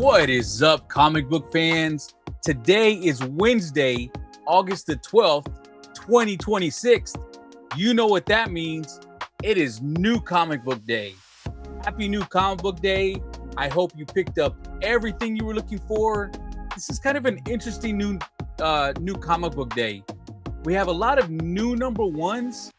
What is up, comic book fans? Today is Wednesday, August the 12th, 2026. You know what that means. It is New Comic Book Day. Happy New Comic Book Day. I hope you picked up everything you were looking for. This is kind of an interesting new comic book day. We have a lot of new number ones.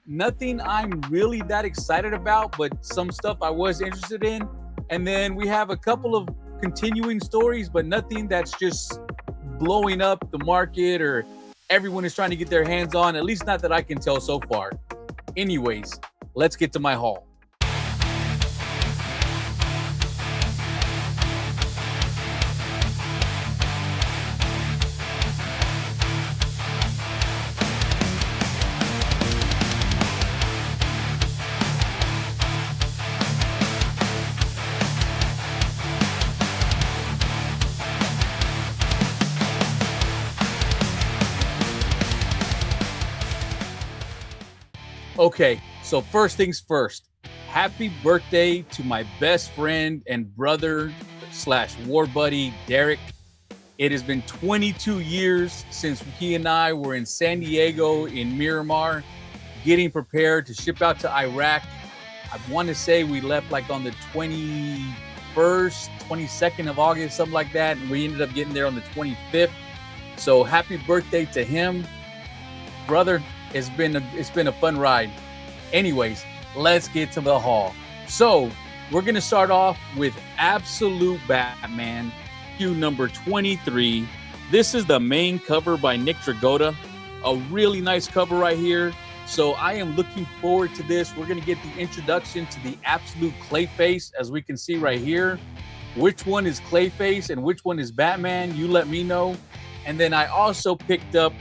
Nothing I'm really that excited about, but some stuff I was interested in. And then we have a couple of continuing stories, but nothing that's just blowing up the market or everyone is trying to get their hands on, at least not that I can tell so far. Anyways, let's get to my haul. Okay, so first things first, happy birthday to my best friend and brother / war buddy, Derek. It has been 22 years since he and I were in San Diego in Miramar, getting prepared to ship out to Iraq. I want to say we left like on the 21st, 22nd of August, something like that. And we ended up getting there on the 25th. So happy birthday to him, brother. It's been a fun ride. Anyways, let's get to the haul. So we're going to start off with Absolute Batman, issue number 23. This is the main cover by Nick Dragotta. A really nice cover right here. So I am looking forward to this. We're going to get the introduction to the Absolute Clayface, as we can see right here. Which one is Clayface and which one is Batman? You let me know. And then I also picked up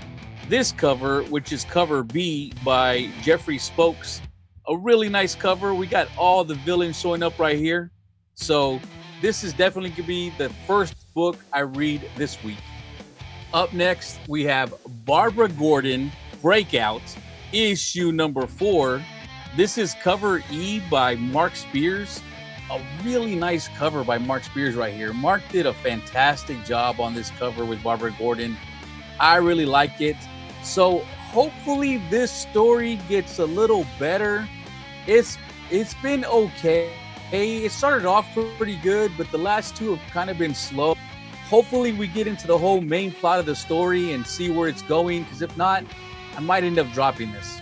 this cover, which is cover B by Jeffrey Spokes. A really nice cover. We got all the villains showing up right here. So this is definitely going to be the first book I read this week. Up next, we have Barbara Gordon Breakout, issue number 4. This is cover E by Mark Spears. A really nice cover by Mark Spears right here. Mark did a fantastic job on this cover with Barbara Gordon. I really like it. So hopefully this story gets a little better. It's been okay. It started off pretty good, but the last two have kind of been slow. Hopefully we get into the whole main plot of the story and see where it's going, because if not, I might end up dropping this.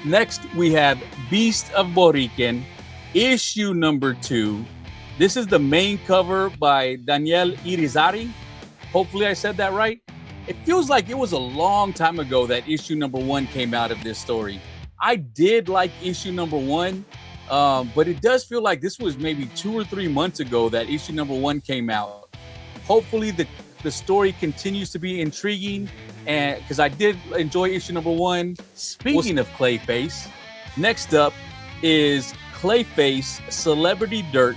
Next, we have Beast of Boriken, issue number 2. This is the main cover by Daniel Irizarry. Hopefully I said that right. It feels like it was a long time ago that issue number 1 came out of this story. I did like issue number 1, but it does feel like this was maybe 2 or 3 months ago that issue number 1 came out. Hopefully the story continues to be intriguing, and because I did enjoy issue number 1. Speaking of Clayface, next up is Clayface Celebrity Dirt,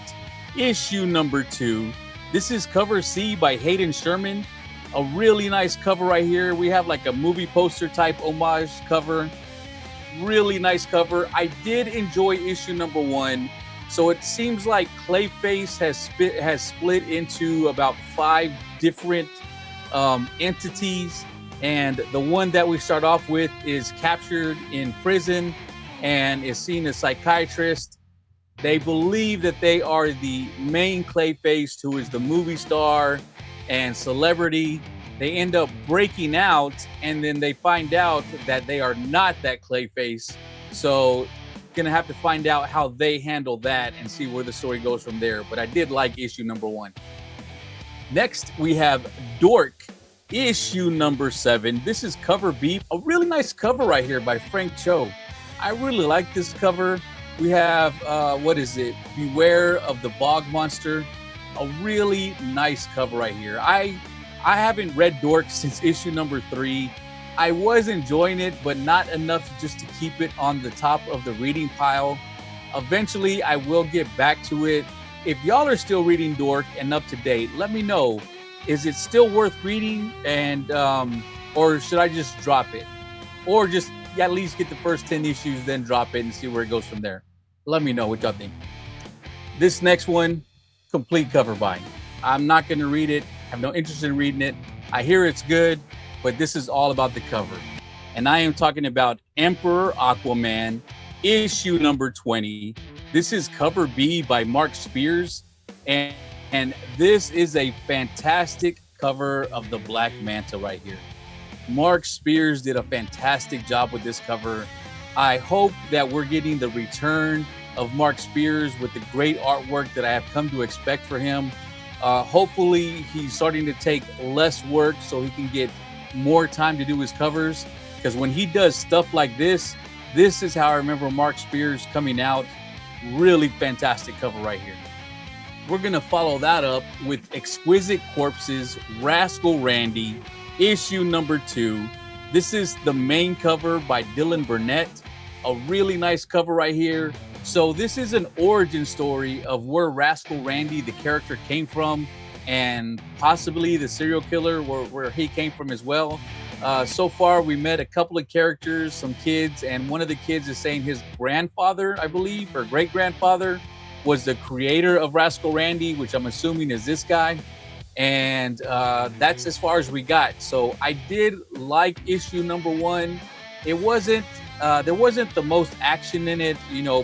issue number 2. This is cover C by Hayden Sherman. A really nice cover right here. We have like a movie poster type homage cover. Really nice cover. I did enjoy issue number 1. So it seems like Clayface has split into about 5 different entities. And the one that we start off with is captured in prison and is seen as psychiatrist. They believe that they are the main Clayface, who is the movie star and celebrity. They end up breaking out, and then they find out that they are not that Clayface. So gonna have to find out how they handle that and see where the story goes from there. But I did like issue number 1. Next, we have Dork, issue number 7. This is cover B. A really nice cover right here by Frank Cho. I really like this cover. We have, Beware of the Bog Monster. A really nice cover right here. I haven't read Dork since issue number 3. I was enjoying it, but not enough just to keep it on the top of the reading pile. Eventually, I will get back to it. If y'all are still reading Dork and up to date, let me know. Is it still worth reading, and or should I just drop it? Or just at least get the first 10 issues, then drop it and see where it goes from there. Let me know what y'all think. This next one, complete cover by I'm not going to read it. I have no interest in reading it. I hear it's good, but this is all about the cover. And I am talking about Emperor Aquaman, issue number 20. This is cover B by Mark Spears. And this is a fantastic cover of the Black Manta right here. Mark Spears did a fantastic job with this cover. I hope that we're getting the return of Mark Spears with the great artwork that I have come to expect for him. Hopefully he's starting to take less work so he can get more time to do his covers, because when he does stuff like this is how I remember Mark Spears coming out. Really fantastic cover right here. We're going to follow that up with Exquisite Corpses, Rascal Randy, issue number 2. This is the main cover by Dylan Burnett. A really nice cover right here. So this is an origin story of where Rascal Randy, the character, came from, and possibly the serial killer, where he came from as well. So far, we met a couple of characters, some kids, and one of the kids is saying his grandfather, I believe, or great-grandfather, was the creator of Rascal Randy, which I'm assuming is this guy. And that's as far as we got. So I did like issue number 1. It wasn't, there wasn't the most action in it,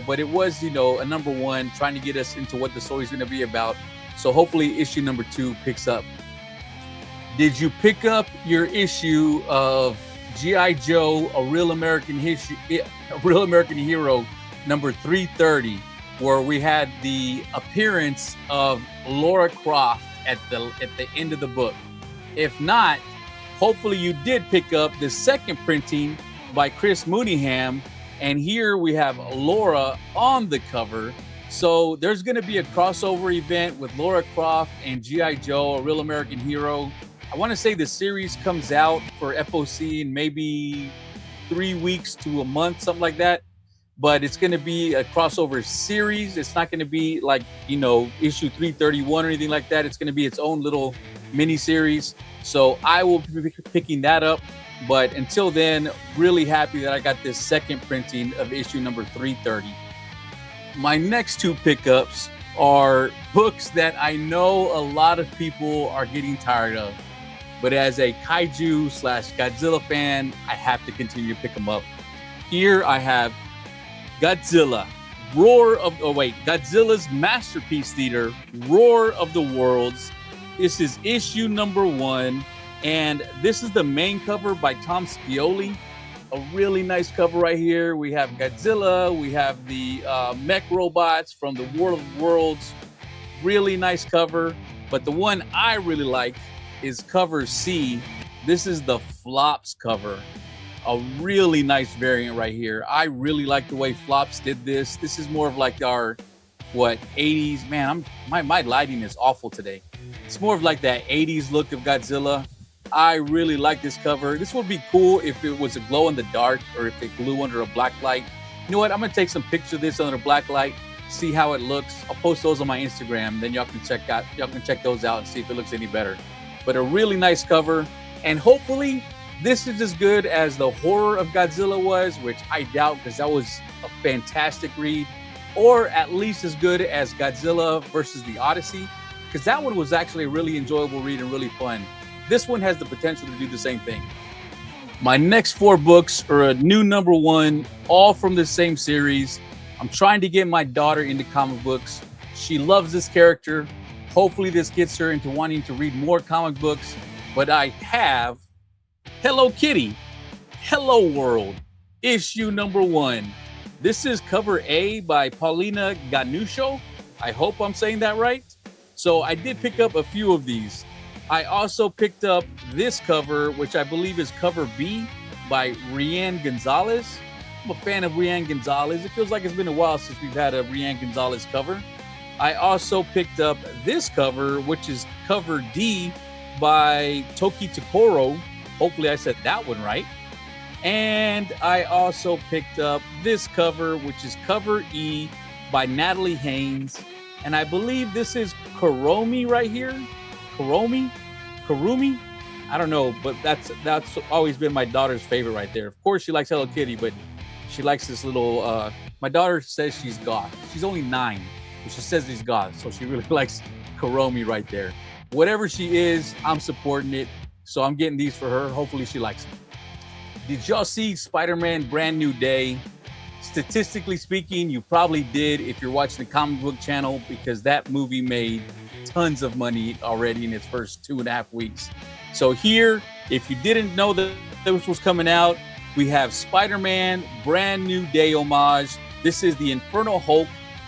but it was, a number 1 trying to get us into what the story's going to be about. So hopefully issue number 2 picks up. Did you pick up your issue of G.I. Joe, A Real American Hero, number 330, where we had the appearance of Laura Croft at the end of the book? If not, hopefully you did pick up the second printing by Chris Mooneyham, and here we have Laura on the cover. So there's going to be a crossover event with Laura Croft and G.I. Joe, A Real American Hero. I want to say the series comes out for FOC in maybe 3 weeks to a month, something like that. But it's going to be a crossover series. It's not going to be like, issue 331 or anything like that. It's going to be its own little mini series. So I will be picking that up. But until then, really happy that I got this second printing of issue number 330. My next 2 pickups are books that I know a lot of people are getting tired of. But as a Kaiju/Godzilla fan, I have to continue to pick them up. Here I have Godzilla, Godzilla's Masterpiece Theater, Roar of the Worlds. This is issue number 1, and this is the main cover by Tom Scioli. A really nice cover right here. We have Godzilla, we have the mech robots from the World of Worlds. Really nice cover, but the one I really like is cover C. This is the Flops cover. A really nice variant right here. I really like the way Flops did this. This is more of like our 80s. Man, my lighting is awful today. It's more of like that 80s look of Godzilla. I really like this cover. This would be cool if it was a glow in the dark, or if it glue under a black light. You know what? I'm gonna take some pictures of this under a black light, see how it looks. I'll post those on my Instagram. Then y'all can check those out and see if it looks any better. But a really nice cover, and hopefully this is as good as the Horror of Godzilla was, which I doubt, because that was a fantastic read, or at least as good as Godzilla versus the Odyssey, because that one was actually a really enjoyable read and really fun. This one has the potential to do the same thing. My next 4 books are a new number 1, all from the same series. I'm trying to get my daughter into comic books. She loves this character. Hopefully this gets her into wanting to read more comic books. But I have Hello Kitty, Hello World, issue number 1. This is cover A by Paulina Ganuso. I hope I'm saying that right. So I did pick up a few of these. I also picked up this cover, which I believe is cover B by Rian Gonzalez. I'm a fan of Rian Gonzalez. It feels like it's been a while since we've had a Rian Gonzalez cover. I also picked up this cover, which is cover D by Toki Takoro. Hopefully I said that one right. And I also picked up this cover, which is cover E by Natalie Haynes. And I believe this is Kuromi right here. Kurumi? I don't know, but that's always been my daughter's favorite right there. Of course, she likes Hello Kitty, but she likes this little, my daughter says she's goth. She's only 9, She says he's God, so she really likes Kuromi right there. Whatever she is, I'm supporting it. So I'm getting these for her. Hopefully she likes them. Did y'all see Spider-Man Brand New Day? Statistically speaking, you probably did if you're watching the comic book channel, because that movie made tons of money already in its first 2.5 weeks. So here, if you didn't know that this was coming out, we have Spider-Man Brand New Day homage. This is the Infernal Hulk,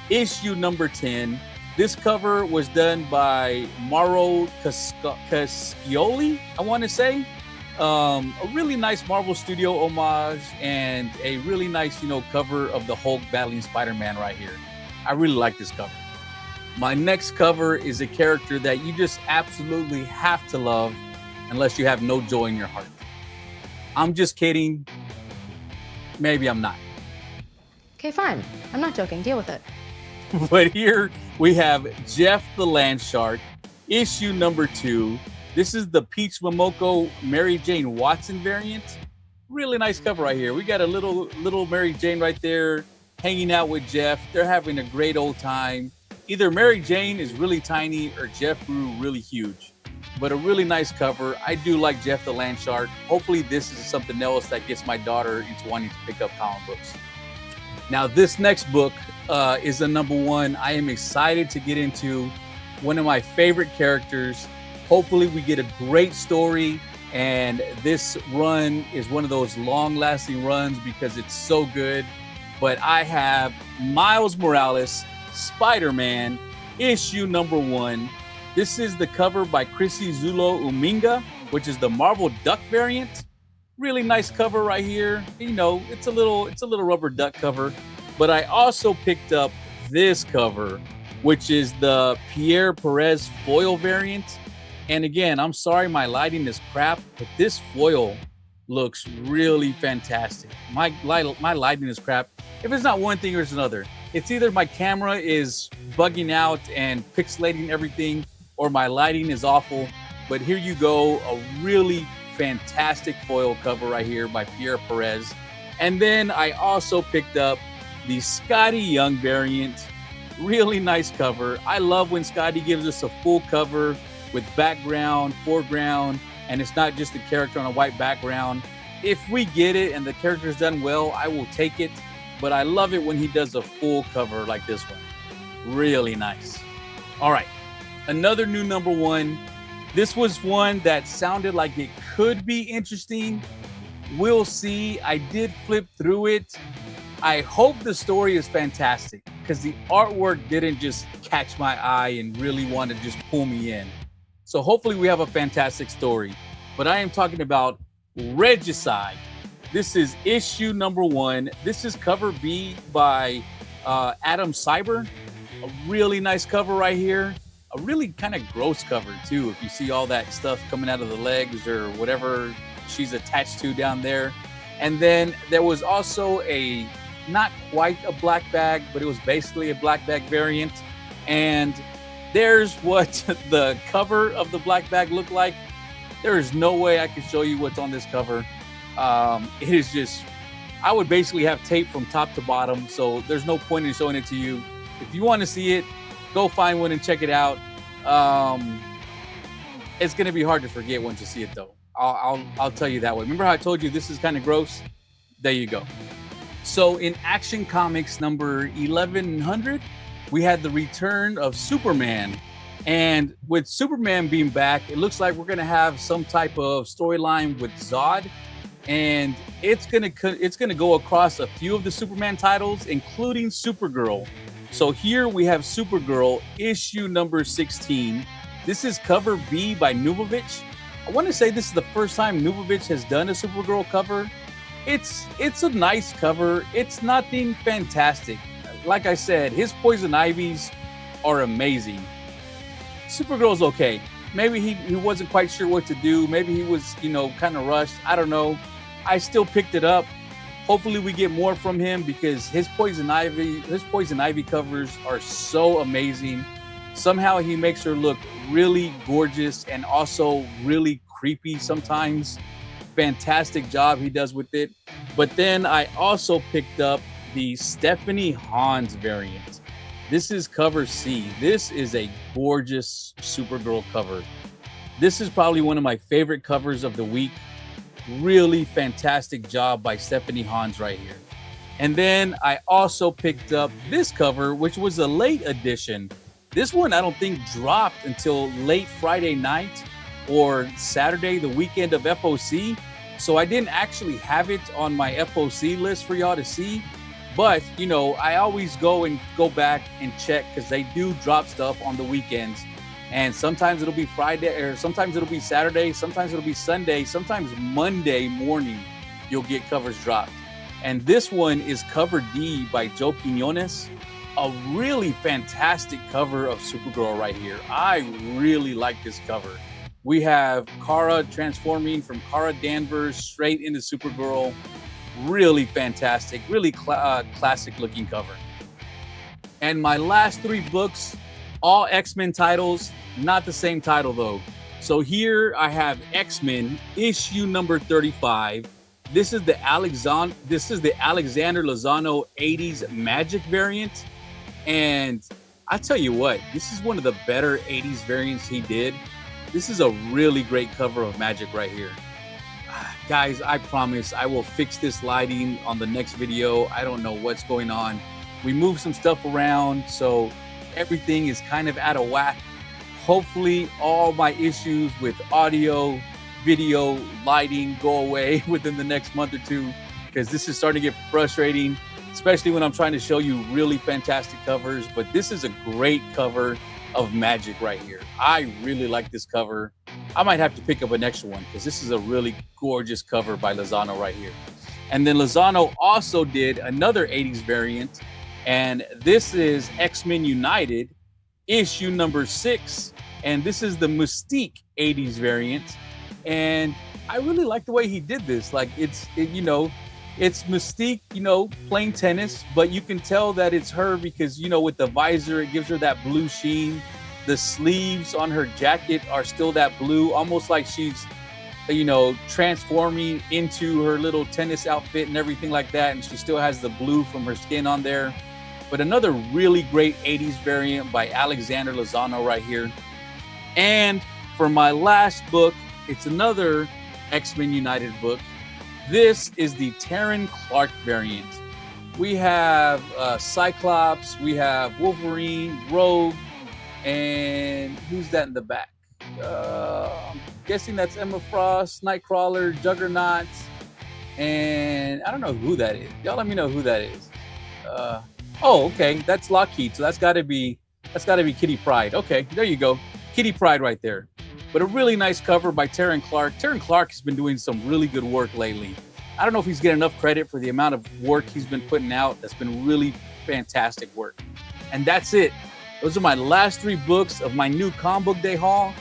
issue number 10. This cover was done by Mauro Cascioli, I want to say. A really nice Marvel Studio homage and a really nice, cover of the Hulk battling Spider-Man right here. I really like this cover. My next cover is a character that you just absolutely have to love unless you have no joy in your heart. I'm just kidding. Maybe I'm not. Okay, fine. I'm not joking. Deal with it. But here we have Jeff the Land Shark, issue number 2. This is the Peach Momoko Mary Jane Watson variant. Really nice cover right here. We got a little Mary Jane right there hanging out with Jeff. They're having a great old time. Either Mary Jane is really tiny or Jeff grew really huge. But a really nice cover. I do like Jeff the Land Shark. Hopefully this is something else that gets my daughter into wanting to pick up comic books. Now this next book is a number 1. I am excited to get into one of my favorite characters. Hopefully we get a great story, and this run is one of those long-lasting runs because it's so good. But I have Miles Morales, Spider-Man, issue number 1. This is the cover by Chrissy Zulo Uminga, which is the Marvel Duck variant. Really nice cover right here. It's a little rubber duck cover. But I also picked up this cover, which is the Pierre Perez foil variant. And again, I'm sorry my lighting is crap, but this foil looks really fantastic. My lighting is crap. If it's not one thing or it's another, it's either my camera is bugging out and pixelating everything, or my lighting is awful. But here you go, a really fantastic foil cover right here by Pierre Perez. And then I also picked up the Scotty Young variant. Really nice cover. I love when Scotty gives us a full cover with background, foreground, and it's not just the character on a white background. If we get it and the character's done well, I will take it. But I love it when he does a full cover like this one. Really nice. All right, another new number 1. This was one that sounded like it could be interesting. We'll see. I did flip through it. I hope the story is fantastic because the artwork didn't just catch my eye and really want to just pull me in. So hopefully we have a fantastic story. But I am talking about Regicide. This is issue number 1. This is cover B by Adam Cyber. A really nice cover right here. A really kind of gross cover too, if you see all that stuff coming out of the legs or whatever she's attached to down there. And then there was also not quite a black bag, but it was basically a black bag variant. And there's what the cover of the black bag looked like. There is no way I can show you what's on this cover. It is just, I would basically have tape from top to bottom, so there's no point in showing it to you. If you want to see it, go find one and check it out. It's going to be hard to forget once you see it, though. I'll tell you that way. Remember how I told you this is kind of gross? There you go. So in Action Comics number 1100, we had the return of Superman. And with Superman being back, it looks like we're going to have some type of storyline with Zod. And it's gonna go across a few of the Superman titles, including Supergirl. So here we have Supergirl, issue number 16. This is cover B by Nubovich. I want to say this is the first time Nubovich has done a Supergirl cover. It's a nice cover. It's nothing fantastic. Like I said, his Poison Ivies are amazing. Supergirl's okay. Maybe he wasn't quite sure what to do. Maybe he was, kind of rushed. I don't know. I still picked it up. Hopefully we get more from him because his Poison Ivy covers are so amazing. Somehow he makes her look really gorgeous and also really creepy sometimes. Fantastic job he does with it. But then I also picked up the Stephanie Hans variant. This is cover C. This is a gorgeous Supergirl cover. This is probably one of my favorite covers of the week. Really fantastic job by Stephanie Hans right here. And then I also picked up this cover, which was a late edition. This one I don't think dropped until late Friday night or Saturday, the weekend of FOC. So I didn't actually have it on my FOC list for y'all to see. But, you know, I always go back and check because they do drop stuff on the weekends. And sometimes it'll be Friday, or sometimes it'll be Saturday, sometimes it'll be Sunday, sometimes Monday morning you'll get covers dropped. And this one is cover D by Joe Quinones. A really fantastic cover of Supergirl right here. I really like this cover. We have Kara transforming from Kara Danvers straight into Supergirl. Really fantastic, really classic looking cover. And my last three books, all X-Men titles, not the same title though. So here I have X-Men issue number 35. This is the Alexander Lozano 80s Magic variant. And I tell you what, this is one of the better 80s variants he did. This is a really great cover of Magic right here. Guys, I promise I will fix this lighting on the next video. I don't know what's going on. We moved some stuff around, so everything is kind of out of whack. Hopefully all my issues with audio, video, lighting go away within the next month or two, because this is starting to get frustrating, especially when I'm trying to show you really fantastic covers. But this is a great cover of Magic right here. I really like this cover. I might have to pick up an extra one because this is a really gorgeous cover by Lozano right here. And then Lozano also did another 80s variant, and this is X-Men United issue number 6, and this is the Mystique 80s variant. And I really like the way he did this. Like it's Mystique, you know, playing tennis, but you can tell that it's her because, you know, with the visor, it gives her that blue sheen. The sleeves on her jacket are still that blue, almost like she's, you know, transforming into her little tennis outfit and everything like that. And she still has the blue from her skin on there. But another really great 80s variant by Alexander Lozano right here. And for my last book, it's another X-Men United book. This is the Taryn Clark variant. We have Cyclops, we have Wolverine, Rogue, and who's that in the back? I'm guessing that's Emma Frost, Nightcrawler, Juggernaut, and I don't know who that is. Y'all let me know who that is. Oh, okay, that's Lockheed, so that's gotta be Kitty Pryde. Okay, there you go. Kitty Pryde right there. But a really nice cover by Taryn Clark. Taryn Clark has been doing some really good work lately. I don't know if he's getting enough credit for the amount of work he's been putting out. That's been really fantastic work. And that's it. Those are my last 3 books of my new Comic Book Day haul.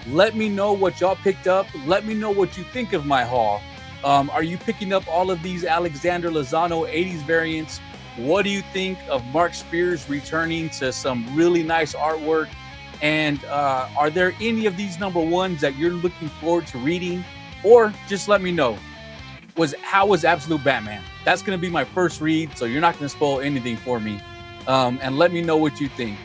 Let me know what y'all picked up. Let me know what you think of my haul. Are you picking up all of these Alexander Lozano 80s variants? What do you think of Mark Spears returning to some really nice artwork? And are there any of these number ones that you're looking forward to reading? Or just let me know. How was Absolute Batman? That's going to be my first read, so you're not going to spoil anything for me. And let me know what you think.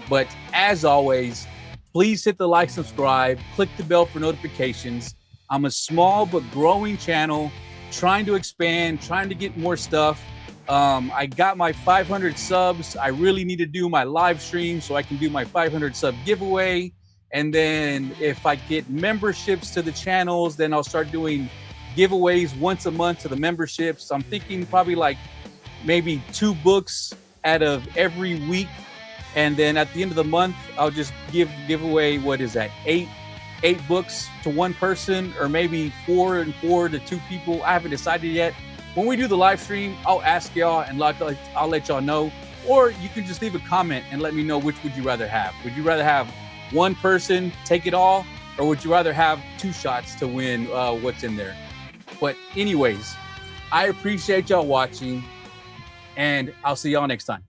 But as always, please hit the like, subscribe, click the bell for notifications. I'm a small but growing channel, trying to expand, trying to get more stuff. I got my 500 subs. I really need to do my live stream so I can do my 500 sub giveaway. And then if I get memberships to the channels, then I'll start doing giveaways once a month to the memberships. I'm thinking probably like maybe 2 books out of every week. And then at the end of the month, I'll just give away, what is that, 8 books to one person, or maybe 4 and 4 to 2 people. I haven't decided yet. When we do the live stream, I'll ask y'all and I'll let y'all know. Or you can just leave a comment and let me know which would you rather have. Would you rather have one person take it all, or would you rather have 2 shots to win what's in there? But anyways, I appreciate y'all watching, and I'll see y'all next time.